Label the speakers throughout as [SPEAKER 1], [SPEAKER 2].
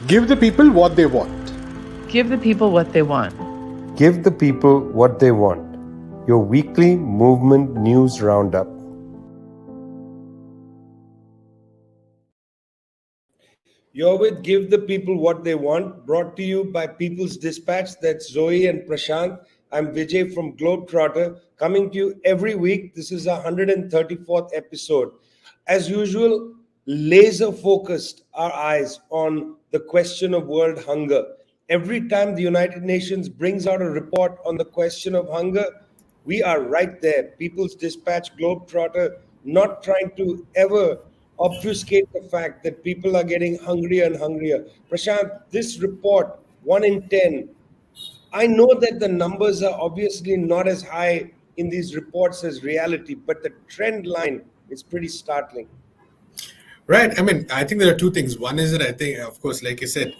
[SPEAKER 1] Give the people what they want.
[SPEAKER 2] Give the people what they want.
[SPEAKER 3] Give the people what they want. Your weekly movement news roundup.
[SPEAKER 4] You're with Give the People What They Want, brought to you by People's Dispatch. That's Zoe and Prashant. I'm Vijay from Globetrotter, coming to you every week. This is our 134th episode. As usual, laser focused our eyes on the question of world hunger. Every time the United Nations brings out a report on the question of hunger, we are right there. People's Dispatch, Globetrotter, not trying to ever obfuscate the fact that people are getting hungrier and hungrier. Prashant, this report, 1 in 10, I know that the numbers are obviously not as high in these reports as reality, but the trend line is pretty startling.
[SPEAKER 5] Right. I mean, I think there are two things. One is that I think, of course, like I said,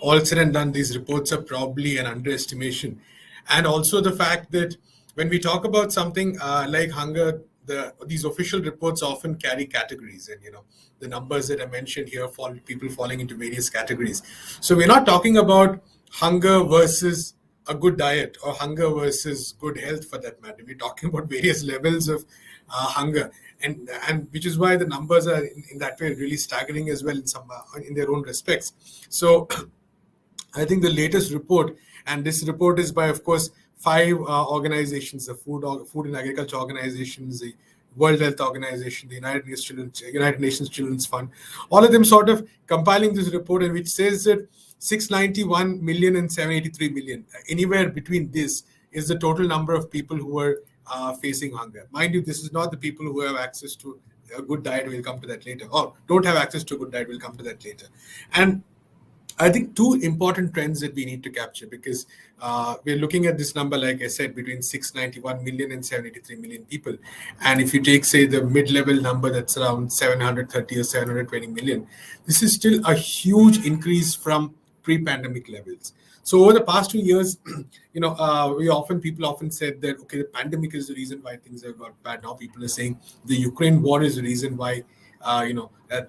[SPEAKER 5] all said and done, these reports are probably an underestimation. And also the fact that when we talk about something like hunger, these official reports often carry categories. And, the numbers that I mentioned here, people falling into various categories. So we're not talking about hunger versus a good diet or hunger versus good health for that matter. We're talking about various levels of hunger, and which is why the numbers are in that way really staggering as well in their own respects. So I think the latest report, and this report is by, of course, 5 organizations: the Food and Agriculture Organizations, the World Health Organization, the United Nations Children's Fund, all of them sort of compiling this report, and which says that 691 million and 783 million, anywhere between this is the total number of people who are facing hunger. Mind you, this is not the people who have access to a good diet. We'll come to that later. Or don't have access to a good diet. We'll come to that later. And I think 2 important trends that we need to capture, because we're looking at this number, like I said, between 691 million and 783 million people. And if you take, say, the mid-level number that's around 730 or 720 million, this is still a huge increase from pre-pandemic levels. So over the past 2 years, people often said that, okay, the pandemic is the reason why things have got bad. Now people are saying the Ukraine war is the reason why,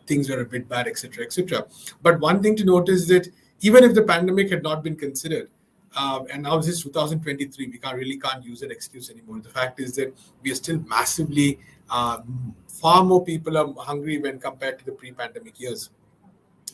[SPEAKER 5] things are a bit bad, etc., etc. But one thing to note is that even if the pandemic had not been considered, and now this is 2023, we can't use that excuse anymore. The fact is that we are still massively, far more people are hungry when compared to the pre-pandemic years.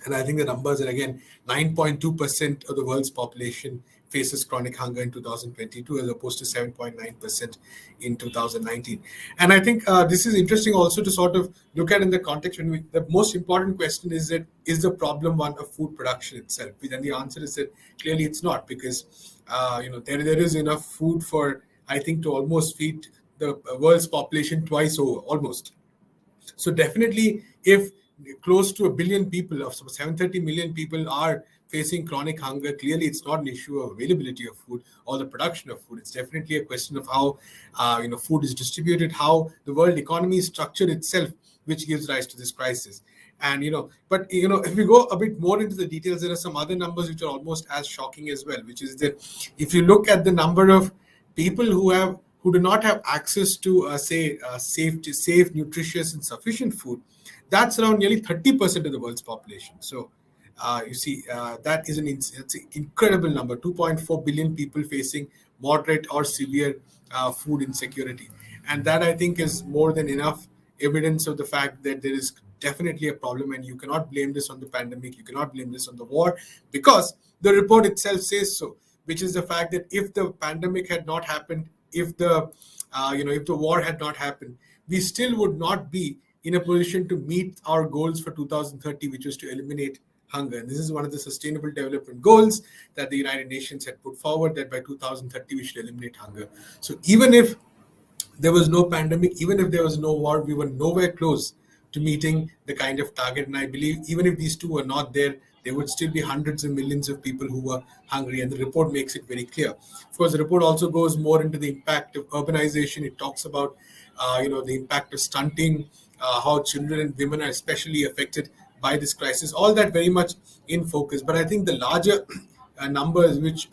[SPEAKER 5] And I think the numbers are, again, 9.2% of the world's population faces chronic hunger in 2022 as opposed to 7.9% in 2019. And I think this is interesting also to sort of look at in the context when the most important question is that, is the problem one of food production itself? And the answer is that clearly it's not, because there is enough food for, I think, to almost feed the world's population twice over, almost. So definitely, if close to 1 billion people, of 730 million people are facing chronic hunger, clearly it's not an issue of availability of food or the production of food. It's definitely a question of how food is distributed, how the world economy is structured itself, which gives rise to this crisis. And if we go a bit more into the details, there are some other numbers which are almost as shocking as well, which is that if you look at the number of people who do not have access to safe, nutritious and sufficient food, that's around nearly 30% of the world's population. So you see, that is it's an incredible number. 2.4 billion people facing moderate or severe food insecurity. And that, I think, is more than enough evidence of the fact that there is definitely a problem, and you cannot blame this on the pandemic. You cannot blame this on the war, because the report itself says so, which is the fact that if the pandemic had not happened, if the war had not happened, we still would not be in a position to meet our goals for 2030, which was to eliminate hunger. And this is one of the Sustainable Development Goals that the United Nations had put forward, that by 2030 we should eliminate hunger. So even if there was no pandemic, even if there was no war, we were nowhere close to meeting the kind of target. And I believe even if these two were not there, there would still be hundreds of millions of people who were hungry. And the report makes it very clear. Of course, the report also goes more into the impact of urbanization. It talks about the impact of stunting, how children and women are especially affected by this crisis. All that very much in focus. But I think the larger numbers, which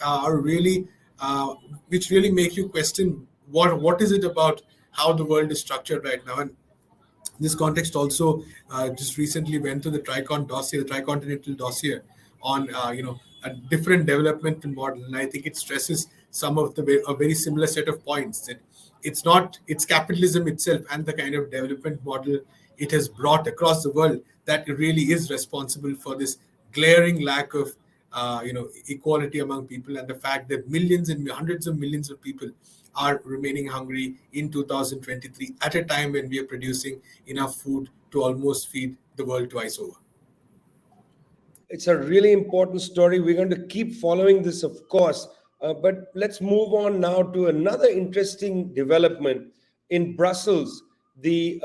[SPEAKER 5] really make you question what is it about how the world is structured right now. And this context also just recently went to the Tricontinental dossier on a different developmental model. And I think it stresses some of a very similar set of points, that it's capitalism itself and the kind of development model it has brought across the world that really is responsible for this glaring lack of equality among people, and the fact that millions and hundreds of millions of people are remaining hungry in 2023 at a time when we are producing enough food to almost feed the world twice over.
[SPEAKER 4] It's a really important story. We're going to keep following this, of course. But let's move on now to another interesting development. In Brussels, the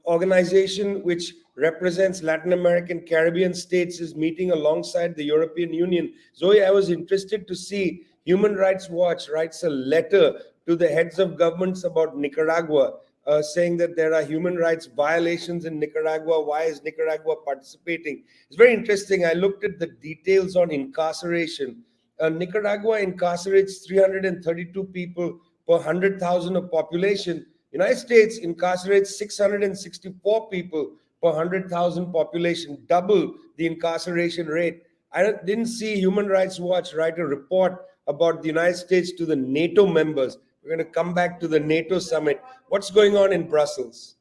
[SPEAKER 4] organization which represents Latin American Caribbean states is meeting alongside the European Union. Zoe, I was interested to see Human Rights Watch writes a letter to the heads of governments about Nicaragua, saying that there are human rights violations in Nicaragua. Why is Nicaragua participating? It's very interesting. I looked at the details on incarceration. Nicaragua incarcerates 332 people per 100,000 of population. United States incarcerates 664 people per 100,000 population, double the incarceration rate. I didn't see Human Rights Watch write a report about the United States to the NATO members. We're going to come back to the NATO summit. What's going on in Brussels?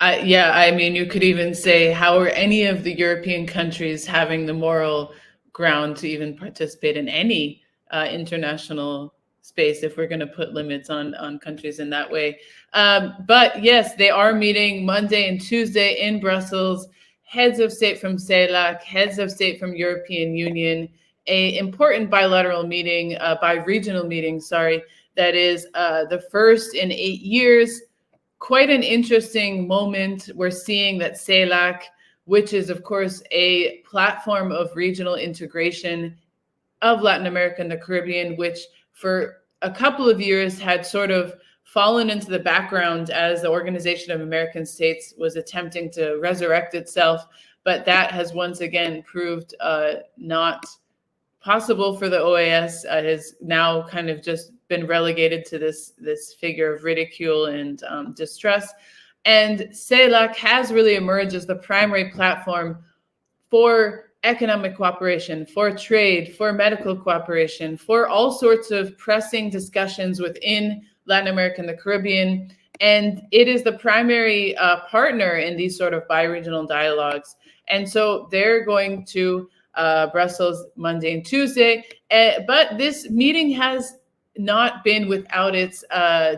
[SPEAKER 2] I mean, you could even say, how are any of the European countries having the moral ground to even participate in any international space if we're going to put limits on countries in that way? But yes, they are meeting Monday and Tuesday in Brussels. Heads of state from CELAC, heads of state from European Union, a important bilateral meeting, bi-regional meeting, that is the first in 8 years. Quite an interesting moment. We're seeing that CELAC, which is, of course, a platform of regional integration of Latin America and the Caribbean, which for a couple of years had sort of fallen into the background as the Organization of American States was attempting to resurrect itself. But that has once again proved not possible for the OAS. Has now kind of just been relegated to this figure of ridicule and distress. And CELAC has really emerged as the primary platform for economic cooperation, for trade, for medical cooperation, for all sorts of pressing discussions within Latin America and the Caribbean. And it is the primary partner in these sort of bi-regional dialogues. And so they're going to Brussels Monday and Tuesday. But this meeting has not been without its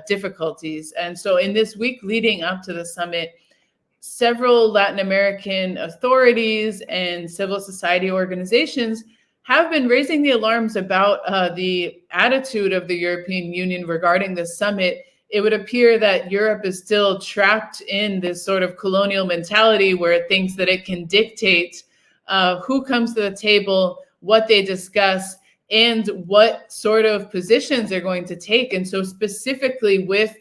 [SPEAKER 2] difficulties. And so in this week leading up to the summit, several Latin American authorities and civil society organizations have been raising the alarms about the attitude of the European Union regarding the summit. It would appear that Europe is still trapped in this sort of colonial mentality where it thinks that it can dictate who comes to the table, what they discuss, and what sort of positions they're going to take. And so specifically with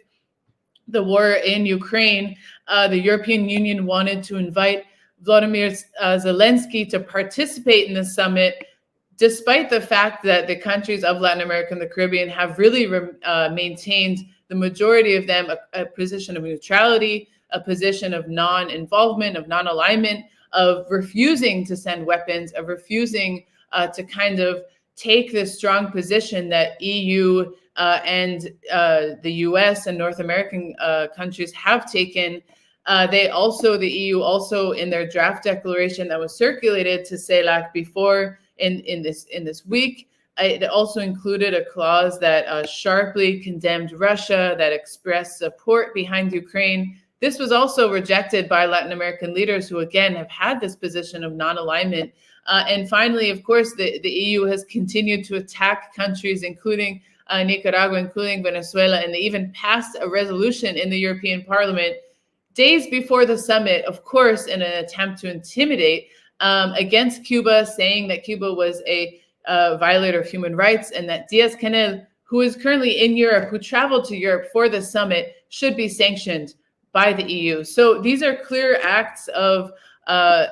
[SPEAKER 2] the war in Ukraine, the European Union wanted to invite Volodymyr Zelensky to participate in the summit, despite the fact that the countries of Latin America and the Caribbean have really maintained, the majority of them, a position of neutrality, a position of non-involvement, of non-alignment, of refusing to send weapons, of refusing to kind of take this strong position that EU and the US and North American countries have taken. The EU also, in their draft declaration that was circulated to CELAC before in this week, it also included a clause that sharply condemned Russia, that expressed support behind Ukraine. This was also rejected by Latin American leaders who, again, have had this position of non-alignment. And finally, of course, the EU has continued to attack countries, including Nicaragua, including Venezuela, and they even passed a resolution in the European Parliament days before the summit, of course, in an attempt to intimidate against Cuba, saying that Cuba was a violator of human rights and that Díaz-Canel, who is currently in Europe, who traveled to Europe for the summit, should be sanctioned by the EU. So these are clear acts of,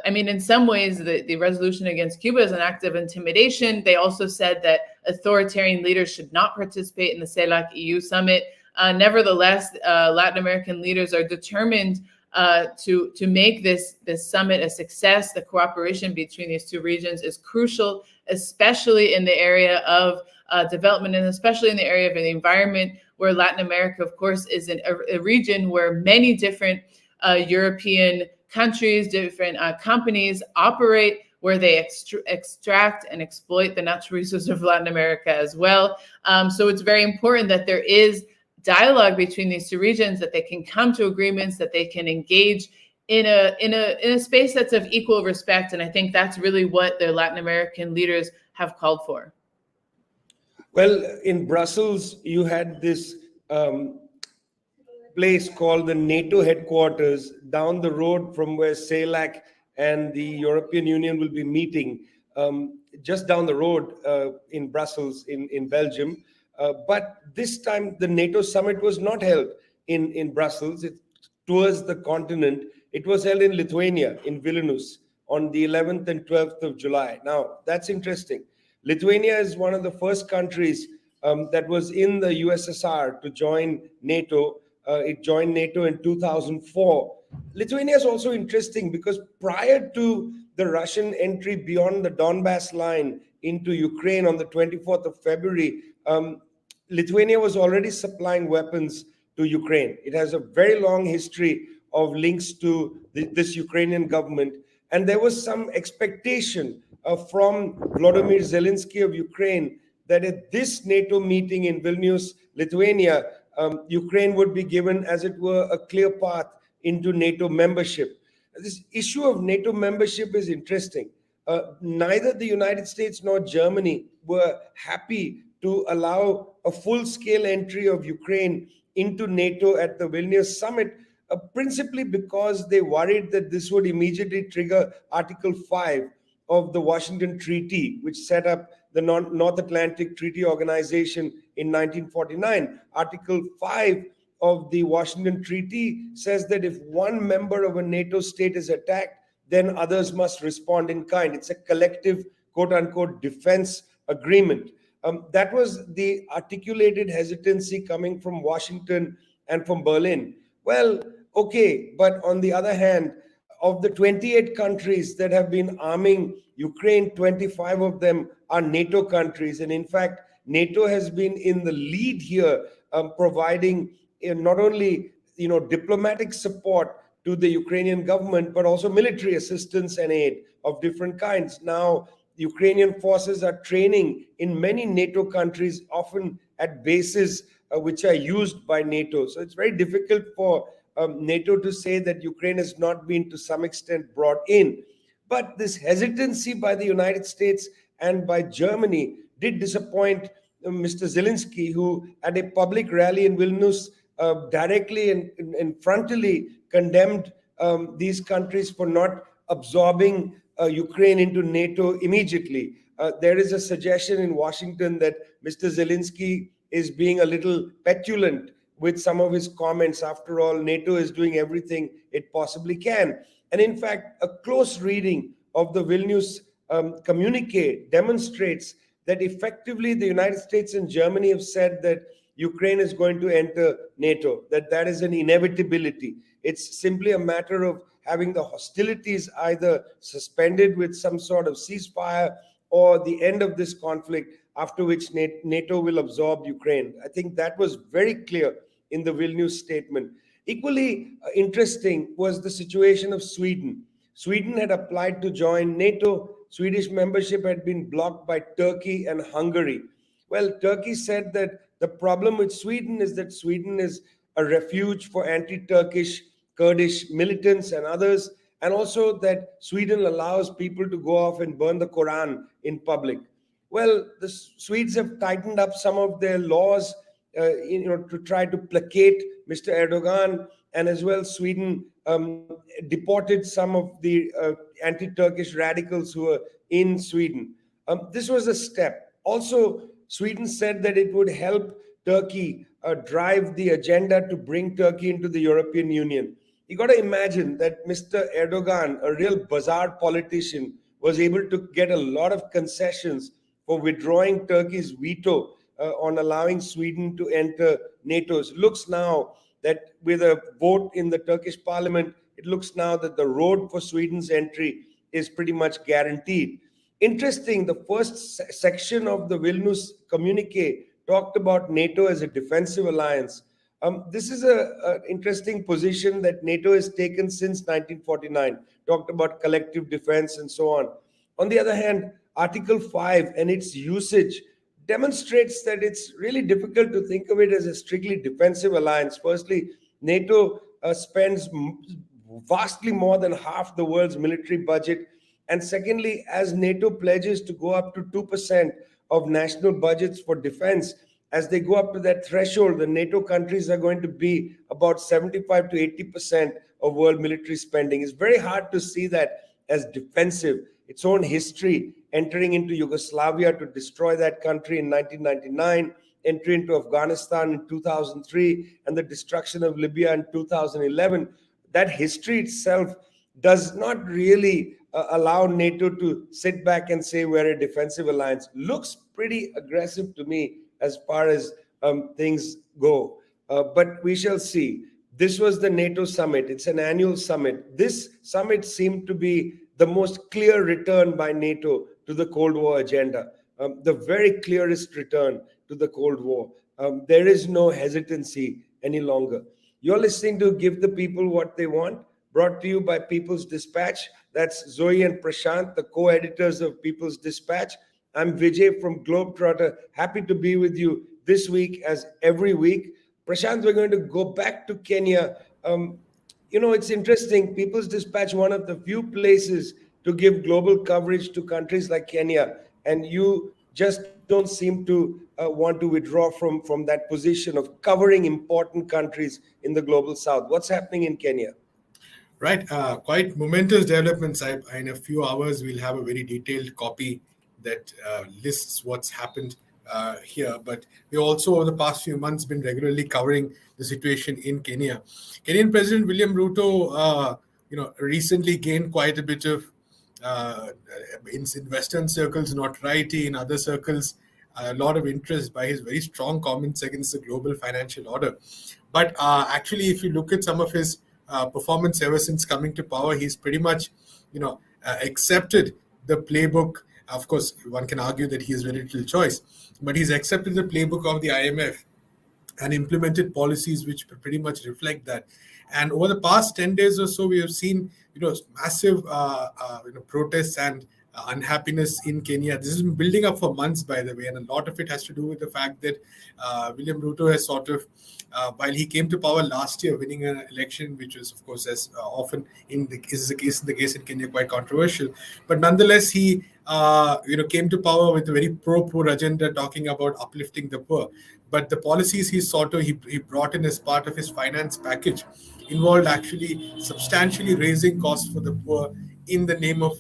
[SPEAKER 2] in some ways, the resolution against Cuba is an act of intimidation. They also said that authoritarian leaders should not participate in the CELAC EU summit. Nevertheless, Latin American leaders are determined to make this summit a success. The cooperation between these two regions is crucial, especially in the area of development and especially in the area of the environment, where Latin America, of course, is a region where many different European countries, different companies operate, where they extract and exploit the natural resources of Latin America as well. So it's very important that there is dialogue between these two regions, that they can come to agreements, that they can engage in a space that's of equal respect. And I think that's really what the Latin American leaders have called for.
[SPEAKER 4] Well, in Brussels, you had this place called the NATO headquarters down the road from where CELAC and the European Union will be meeting, just down the road in Brussels, in Belgium. But this time, the NATO summit was not held in Brussels. It towards the continent. It was held in Lithuania, in Vilnius, on the 11th and 12th of July. Now, that's interesting. Lithuania is one of the first countries that was in the USSR to join NATO. It joined NATO in 2004. Lithuania is also interesting because prior to the Russian entry beyond the Donbass line into Ukraine on the 24th of February, Lithuania was already supplying weapons to Ukraine. It has a very long history of links to this Ukrainian government. And there was some expectation from Volodymyr Zelensky of Ukraine that at this NATO meeting in Vilnius, Lithuania, Ukraine would be given, as it were, a clear path into NATO membership. This issue of NATO membership is interesting. Neither the United States nor Germany were happy to allow a full-scale entry of Ukraine into NATO at the Vilnius summit, principally because they worried that this would immediately trigger Article 5 of the Washington Treaty, which set up the North Atlantic Treaty Organization in 1949. Article 5 of the Washington Treaty says that if one member of a NATO state is attacked, then others must respond in kind. It's a collective, quote-unquote, defense agreement. That was the articulated hesitancy coming from Washington and from Berlin. Well, okay, but on the other hand, of the 28 countries that have been arming Ukraine, 25 of them are NATO countries. And in fact, NATO has been in the lead here, providing not only diplomatic support to the Ukrainian government, but also military assistance and aid of different kinds. Now, Ukrainian forces are training in many NATO countries, often at bases which are used by NATO. So it's very difficult for NATO to say that Ukraine has not been to some extent brought in. But this hesitancy by the United States and by Germany did disappoint Mr. Zelensky, who at a public rally in Vilnius directly and frontally condemned these countries for not absorbing Ukraine into NATO immediately. There is a suggestion in Washington that Mr. Zelensky is being a little petulant with some of his comments. After all, NATO is doing everything it possibly can. And in fact, a close reading of the Vilnius communique demonstrates that effectively the United States and Germany have said that Ukraine is going to enter NATO, that is an inevitability. It's simply a matter of having the hostilities either suspended with some sort of ceasefire or the end of this conflict, after which NATO will absorb Ukraine. I think that was very clear in the Vilnius statement. Equally interesting was the situation of Sweden. Sweden had applied to join NATO. Swedish membership had been blocked by Turkey and Hungary. Well, Turkey said that the problem with Sweden is that Sweden is a refuge for anti-Turkish Kurdish militants and others, and also that Sweden allows people to go off and burn the Quran in public. Well, the Swedes have tightened up some of their laws to try to placate Mr. Erdogan, and as well Sweden deported some of the anti-Turkish radicals who were in Sweden. This was a step. Also, Sweden said that it would help Turkey drive the agenda to bring Turkey into the European Union. You got to imagine that Mr. Erdogan, a real bizarre politician, was able to get a lot of concessions for withdrawing Turkey's veto on allowing Sweden to enter NATO. It looks now that with a vote in the Turkish parliament, it looks now that the road for Sweden's entry is pretty much guaranteed. Interesting, the first section of the Vilnius communique talked about NATO as a defensive alliance. This is an interesting position that NATO has taken since 1949, talked about collective defense and so on. On the other hand, Article 5 and its usage demonstrates that it's really difficult to think of it as a strictly defensive alliance. Firstly, NATO spends vastly more than half the world's military budget. And secondly, as NATO pledges to go up to 2% of national budgets for defense, as they go up to that threshold, the NATO countries are going to be about 75 to 80% of world military spending. It's very hard to see that as defensive. Its own history, entering into Yugoslavia to destroy that country in 1999, entry into Afghanistan in 2003, and the destruction of Libya in 2011. That history itself does not really allow NATO to sit back and say we're a defensive alliance. Looks pretty aggressive to me as far as things go. But we shall see. This was the NATO summit. It's an annual summit. This summit seemed to be the most clear return by NATO to the Cold War agenda, the very clearest return to the Cold War. There is no hesitancy any longer. You're listening to Give the People What They Want, brought to you by People's Dispatch. That's Zoe and Prashant, the co-editors of People's Dispatch. I'm Vijay from Globetrotter. Happy to be with you this week as every week. Prashant, we're going to go back to Kenya. It's interesting. People's Dispatch, one of the few places to give global coverage to countries like Kenya, and you just don't seem to want to withdraw from that position of covering important countries in the global south. What's happening in Kenya?
[SPEAKER 5] Right. Quite momentous developments. In a few hours, we'll have a very detailed copy that lists what's happened here. But we also, over the past few months, been regularly covering the situation in Kenya. Kenyan President William Ruto, recently gained quite a bit of, in Western circles, notoriety, in other circles, a lot of interest by his very strong comments against the global financial order. But actually, if you look at some of his performance ever since coming to power, he's pretty much, accepted the playbook. Of course, one can argue that he has very little choice, but he's accepted the playbook of the IMF and implemented policies which pretty much reflect that. And over the past 10 days or so, we have seen, massive, protests and unhappiness in Kenya. This has been building up for months, by the way, and a lot of it has to do with the fact that William Ruto has sort of, while he came to power last year, winning an election, which was, of course, as often is the case in Kenya, quite controversial, but nonetheless, he came to power with a very pro-poor agenda, talking about uplifting the poor. But the policies he brought in as part of his finance package involved actually substantially raising costs for the poor in the name of,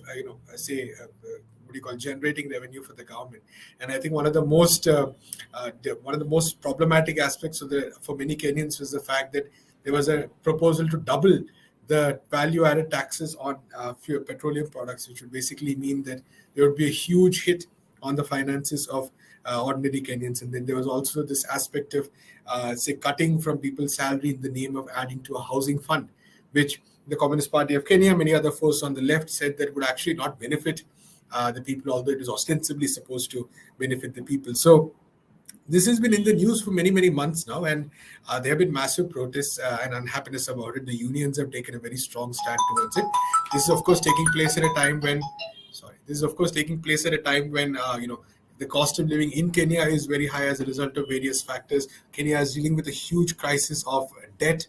[SPEAKER 5] generating revenue for the government. And I think one of the most problematic aspects for many Kenyans was the fact that there was a proposal to double the value-added taxes on petroleum products, which would basically mean that there would be a huge hit on the finances of ordinary Kenyans. And then there was also this aspect of, cutting from people's salary in the name of adding to a housing fund, which the Communist Party of Kenya, many other forces on the left said that would actually not benefit the people, although it is ostensibly supposed to benefit the people. So this has been in the news for many, many months now, and there have been massive protests and unhappiness about it. The unions have taken a very strong stand towards it. This is, of course, taking place at a time when, the cost of living in Kenya is very high as a result of various factors. Kenya is dealing with a huge crisis of debt,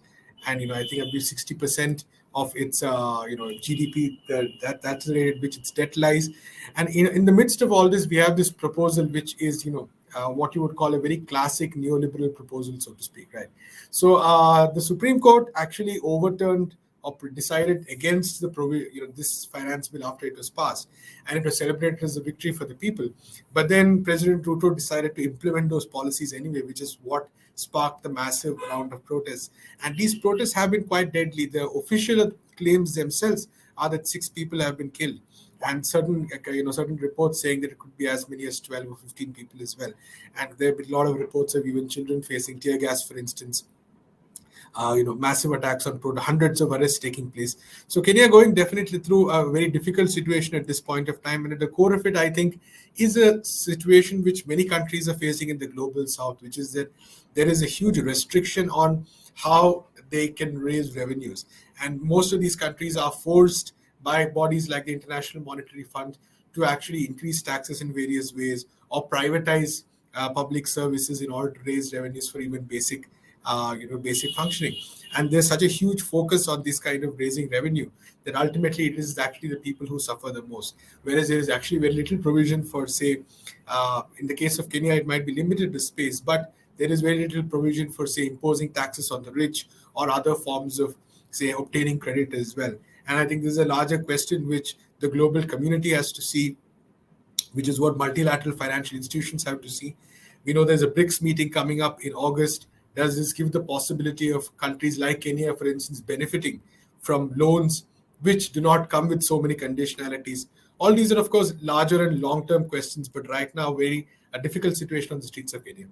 [SPEAKER 5] and I think about 60% of its GDP, that's the rate at which its debt lies. And in the midst of all this, we have this proposal which is what you would call a very classic neoliberal proposal, so to speak, right? So the Supreme Court actually overturned or decided against this finance bill after it was passed, and it was celebrated as a victory for the people. But then President Ruto decided to implement those policies anyway, which is what sparked the massive round of protests. And these protests have been quite deadly. The official claims themselves are that 6 people have been killed, and certain reports saying that it could be as many as 12 or 15 people as well. And there have been a lot of reports of even children facing tear gas, for instance. massive attacks on hundreds of arrests taking place. So Kenya going definitely through a very difficult situation at this point of time. And at the core of it, I think, is a situation which many countries are facing in the global south, which is that there is a huge restriction on how they can raise revenues. And most of these countries are forced by bodies like the International Monetary Fund to actually increase taxes in various ways or privatize public services in order to raise revenues for even basic functioning. And there's such a huge focus on this kind of raising revenue that ultimately it is actually the people who suffer the most. Whereas there is actually very little provision for, say, in the case of Kenya, it might be limited to space, but there is very little provision for, say, imposing taxes on the rich or other forms of, say, obtaining credit as well. And I think this is a larger question which the global community has to see, which is what multilateral financial institutions have to see. We know there's a BRICS meeting coming up in August. Does this give the possibility of countries like Kenya, for instance, benefiting from loans which do not come with so many conditionalities? All these are, of course, larger and long-term questions, but right now, a difficult situation on the streets of Kenya.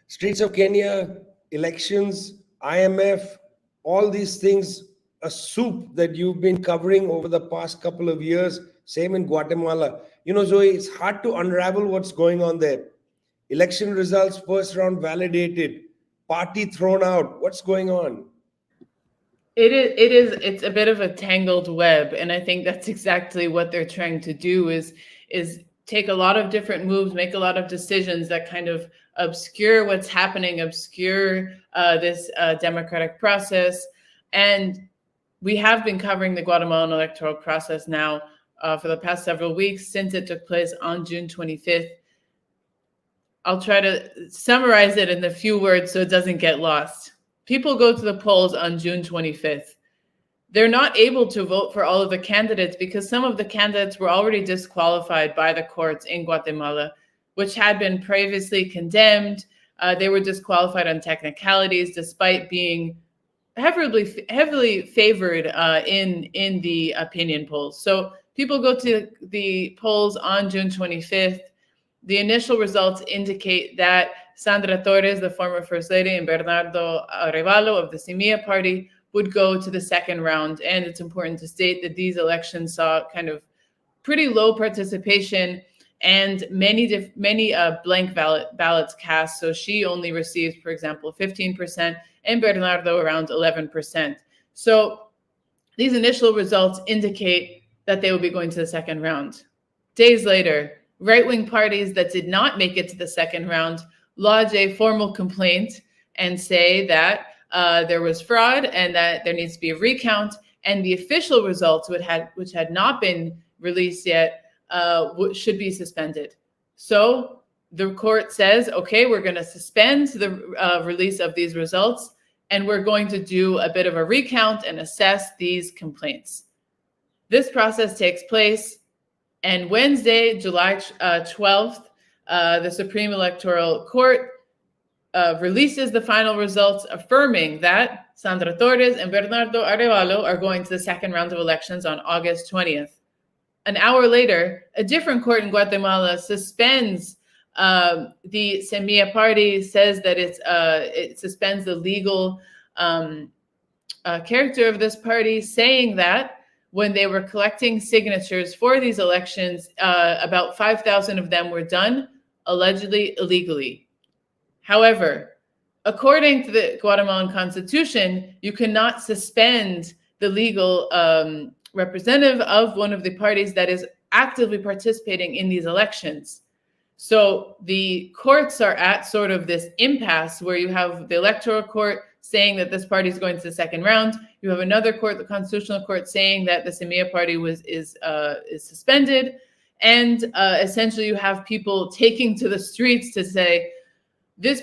[SPEAKER 4] Streets of Kenya, elections, IMF, all these things, a soup that you've been covering over the past couple of years. Same in Guatemala. Zoe, it's hard to unravel what's going on there. Election results, first round validated, party thrown out. What's going on?
[SPEAKER 2] It's a bit of a tangled web. And I think that's exactly what they're trying to do is take a lot of different moves, make a lot of decisions that kind of obscure what's happening, obscure this democratic process. And we have been covering the Guatemalan electoral process now for the past several weeks since it took place on June 25th. I'll try to summarize it in a few words so it doesn't get lost. People go to the polls on June 25th. They're not able to vote for all of the candidates because some of the candidates were already disqualified by the courts in Guatemala, which had been previously condemned. They were disqualified on technicalities despite being heavily favored in the opinion polls. So people go to the polls on June 25th. The initial results indicate that Sandra Torres, the former First Lady, and Bernardo Arevalo of the Semilla Party would go to the second round. And it's important to state that these elections saw kind of pretty low participation and many blank ballots cast. So she only received, for example, 15%, and Bernardo around 11%. So these initial results indicate that they will be going to the second round. Days later, right-wing parties that did not make it to the second round lodge a formal complaint and say that there was fraud and that there needs to be a recount, and the official results, which had not been released yet, should be suspended. So the court says, okay, we're going to suspend the release of these results, and we're going to do a bit of a recount and assess these complaints. This process takes place, and Wednesday, July 12th, the Supreme Electoral Court releases the final results, affirming that Sandra Torres and Bernardo Arevalo are going to the second round of elections on August 20th. An hour later, a different court in Guatemala suspends the Semilla Party, says that it suspends the legal character of this party, saying that when they were collecting signatures for these elections, about 5,000 of them were done allegedly illegally. However, according to the Guatemalan Constitution, you cannot suspend the legal representative of one of the parties that is actively participating in these elections. So the courts are at sort of this impasse where you have the Electoral Court saying that this party is going to the second round. You have another court, the Constitutional Court, saying that the Semilla Party is suspended. And essentially you have people taking to the streets to say, this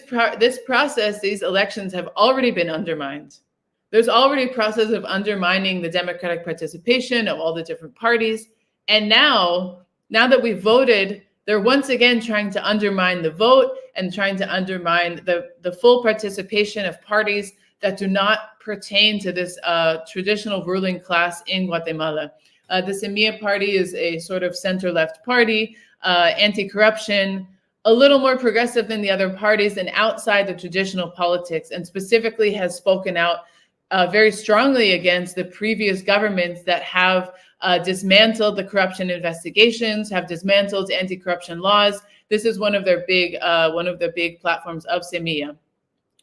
[SPEAKER 2] process, these elections have already been undermined. There's already a process of undermining the democratic participation of all the different parties. And now that we've voted, they're once again trying to undermine the vote and trying to undermine the full participation of parties that do not pertain to this traditional ruling class in Guatemala. The Semilla Party is a sort of center-left party, anti-corruption, a little more progressive than the other parties and outside the traditional politics, and specifically has spoken out very strongly against the previous governments that have dismantled the corruption investigations, have dismantled anti-corruption laws. This is one of the big platforms of Semilla.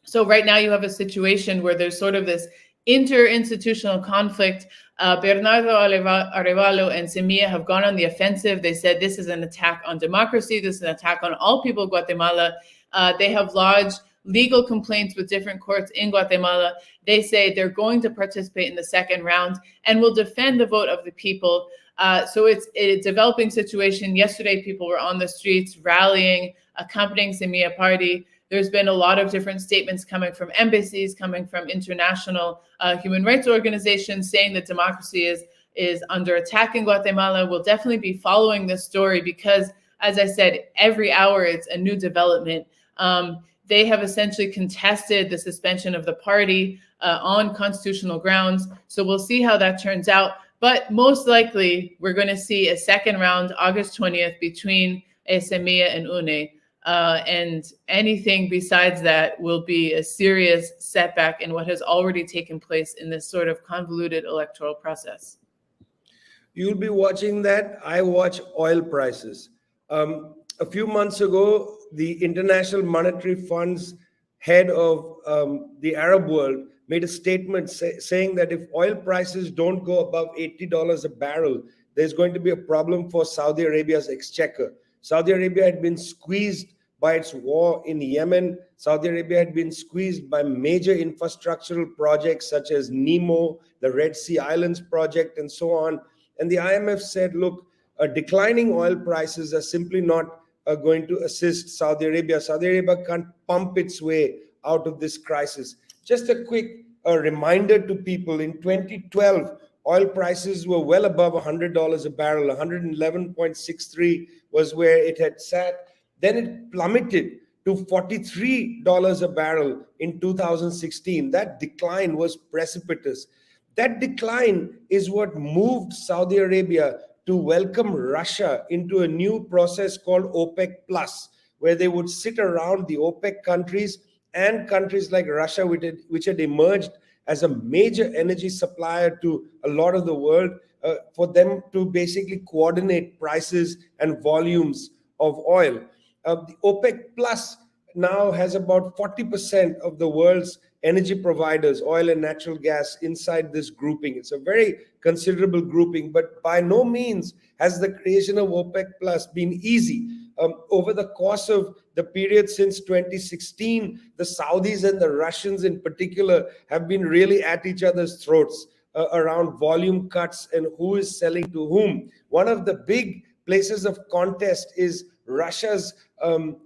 [SPEAKER 2] So right now you have a situation where there's sort of this interinstitutional conflict. Bernardo Arevalo and Semilla have gone on the offensive. They said this is an attack on democracy. This is an attack on all people of Guatemala. They have lodged legal complaints with different courts in Guatemala. They say they're going to participate in the second round and will defend the vote of the people. So it's a developing situation. Yesterday, people were on the streets rallying, accompanying Semilla party. There's been a lot of different statements coming from embassies, coming from international human rights organizations saying that democracy is under attack in Guatemala. We'll definitely be following this story because, as I said, every hour it's a new development. They have essentially contested the suspension of the party on constitutional grounds. So we'll see how that turns out. But most likely, we're going to see a second round, August 20th, between Semilla and UNE. And anything besides that will be a serious setback in what has already taken place in this sort of convoluted electoral process.
[SPEAKER 4] You'll be watching that. I watch oil prices. A few months ago, the International Monetary Fund's head of the Arab world made a statement saying that if oil prices don't go above $80 a barrel, there's going to be a problem for Saudi Arabia's exchequer. Saudi Arabia had been squeezed by its war in Yemen. Saudi Arabia had been squeezed by major infrastructural projects such as NEMO, the Red Sea Islands project, and so on. And the IMF said, look, declining oil prices are simply not going to assist Saudi Arabia. Saudi Arabia can't pump its way out of this crisis. Just a quick reminder to people, in 2012, oil prices were well above $100 a barrel. 111.63 was where it had sat. Then it plummeted to $43 a barrel in 2016. That decline was precipitous. That decline is what moved Saudi Arabia to welcome Russia into a new process called OPEC Plus, where they would sit around the OPEC countries and countries like Russia, which had emerged as a major energy supplier to a lot of the world, for them to basically coordinate prices and volumes of oil. The OPEC Plus now has about 40% of the world's energy providers, oil and natural gas, inside this grouping. It's a very considerable grouping, but by no means has the creation of OPEC Plus been easy. Over the course of the period since 2016, the Saudis and the Russians in particular have been really at each other's throats around volume cuts and who is selling to whom. One of the big places of contest is Russia's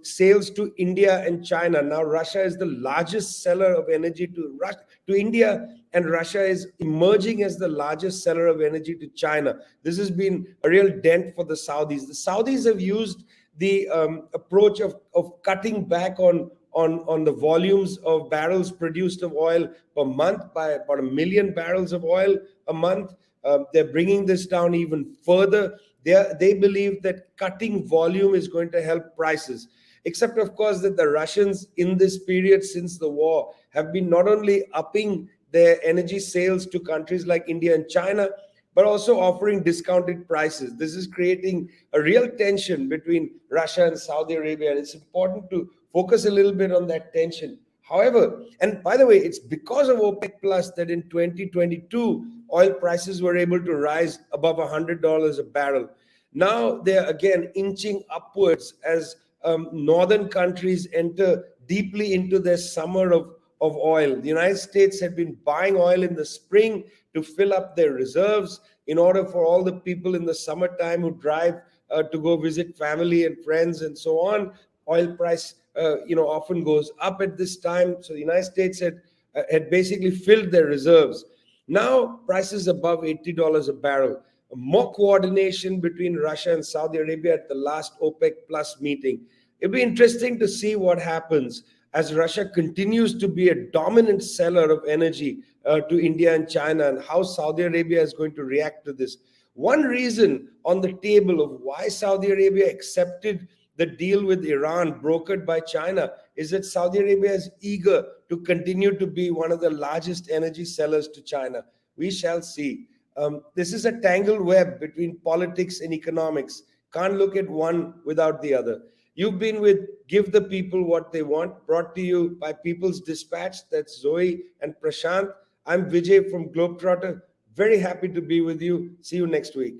[SPEAKER 4] sales to India and China. Now, Russia is the largest seller of energy to India, and Russia is emerging as the largest seller of energy to China. This has been a real dent for the Saudis. The Saudis have used the approach of cutting back on the volumes of barrels produced of oil per month by about 1 million barrels of oil a month. They're bringing this down even further. They believe that cutting volume is going to help prices, except of course that the Russians in this period since the war have been not only upping their energy sales to countries like India and China, but also offering discounted prices. This is creating a real tension between Russia and Saudi Arabia, and it's important to focus a little bit on that tension. However, and by the way, it's because of OPEC Plus that in 2022, oil prices were able to rise above $100 a barrel. Now they're again inching upwards as northern countries enter deeply into their summer of oil. The United States had been buying oil in the spring to fill up their reserves in order for all the people in the summertime who drive to go visit family and friends and so on. Oil price often goes up at this time. So the United States had basically filled their reserves. Now prices above $80 a barrel. More coordination between Russia and Saudi Arabia at the last OPEC Plus meeting. It'll be interesting to see what happens as Russia continues to be a dominant seller of energy to India and China, and how Saudi Arabia is going to react to this. One reason on the table of why Saudi Arabia accepted the deal with Iran brokered by China is that Saudi Arabia is eager to continue to be one of the largest energy sellers to China. We shall see. This is a tangled web between politics and economics. Can't look at one without the other. You've been with Give the People What They Want, brought to you by People's Dispatch. That's Zoe and Prashant. I'm Vijay from Globetrotter. Very happy to be with you. See you next week.